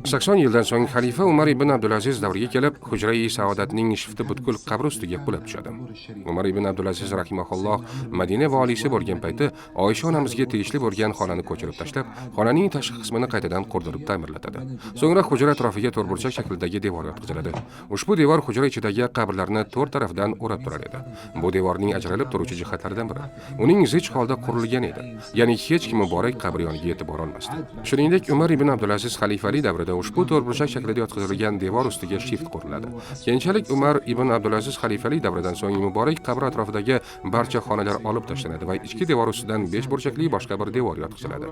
80 yildan so'ng xalifa Umar ibn Abdulaziz davriga kelib, Hujra-i Saodatning shifti butkul qabr ustiga qulab tushadi. Umar ibn Abdulaziz rahimahulloh Madina valisi bo'lgan payti Oysha onamizga tegishli bo'lgan xonani ko'chirib tashlab, xonaning tashqi qismini qaytadan qurdirib ta'mirlatadi. So'ngra hujra atrofiga to'rtburchak shaklidagi devor yotqiziladi. Ushbu devor hujra ichidagi qabrlarni to'rt tarafdan o'rab turar edi. Bu devorning ajralib turuvchi jihatlaridan biri. Uning zich holda qurilgan edi. Ya'ni hech kim muborak qabr yoniga yetib bora olmasdi. Shuningdek, Umar ibn Abdulaziz xalifalik davrida ushbu to'rtburchak shaklida yotqizilgan devor ustiga shift quriladi. Keyinchalik Umar ibn Abdulaziz xalifalik davridan so'ng muborak qabr atrofidagi barcha xonalar olib tashlanadi va ichki devor ustidan 5 burchakli boshqa bir devor yotqiziladi.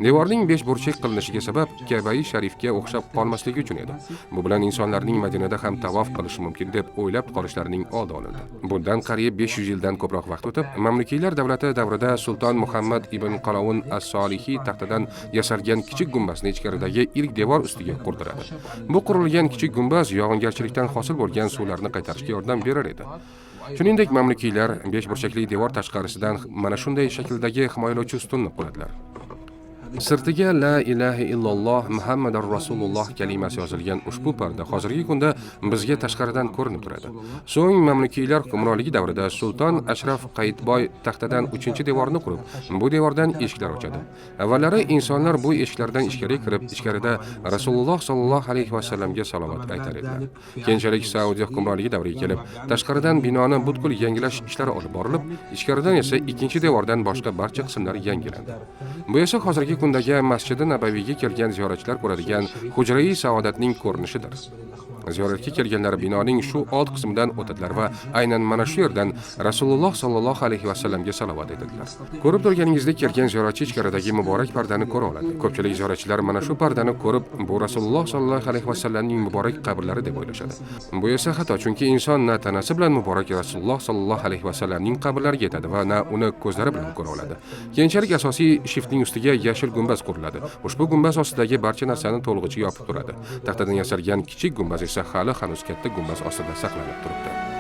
Devorning 5 burchak qilinishiga sabab Ka'bai sharifga o'xshab qolmasligi uchun edi. Bu bilan insonlarning Madinada ham tavof qilishi mumkin deb o'ylab qolishlarining oldi olindi. Bundan qariyb 500 yildan ko'proq vaqt o'tib, Mamlukiylar davlati davrida Sulton Muhammad ibn Qalovun as-Solihiy taxtadan yasalgan kichik gumbazning ichkaridagi ilk devor ustiga qurdiradi. Bu qurilgan kichik gumbaz yog'ingarchilikdan hosil bo'lgan suvlarni qaytarishga yordam berar edi. Shuningdek, mamlukiylar 5 burchakli devor tashqarisidan mana shunday shakldagi himoyalovchi ustunni quradilar. Sirtiga la ilaha illalloh Muhammadur Rasululloh kalimasi yozilgan ushbu parda hozirgi kunda bizga tashqaridan ko'rinib turadi. So'ng mamlukiylar hukmronligi davrida Sulton Ashraf Qayitboy taxtadan 3-devorni qurib, bu devordan eshiklar ochadi. Avvallari insonlar bu eshiklardan ichkariga kirib, ichkarida Rasululloh sallallohu alayhi va sallamga salovat aytar edilar. Keyinchalik Saudiya hukmronligi davriga kelib, tashqaridan binoni butkul yangilash ishlari olib borilib, ichkaridan esa 2-devordan boshqa barcha qismlar yangilandi. Bu esa hozirgi kundagi Masjid-i Nabaviyga kelgan ziyoratchilar ko'radigan Hujra-i Saodatning ko'rinishidir. Ziyoratga kelganlar binoning shu old qismidan o'tadilar va aynan mana shu yerdan Rasululloh sallallohu alayhi va sallamga salovat aytadilar. Ko'rib turganingizdek, kelgan ziyoratchi ichkaridagi muborak pardani ko'ra oladi. Ko'pchilik ziyoratchilar mana shu pardani ko'rib, bu Rasululloh sallallohu alayhi va sallamning muborak qabrlari deb o'ylashadi. Bu esa xato, chunki inson na tanasi bilan muborak Rasululloh sallallohu alayhi va sallamning qabrlariga yetadi va na uni ko'zlari bilan ko'ra oladi. Keyinchalik asosiy shiftning ustiga yashil gumbaz quriladi. Ushbu gumbaz ostidagi barcha narsani to'lig'icha yopib turadi. Taxtadan yasalgan kichik gumbaz esa hali hanuz katta gumbaz ostida saqlanib turibdi.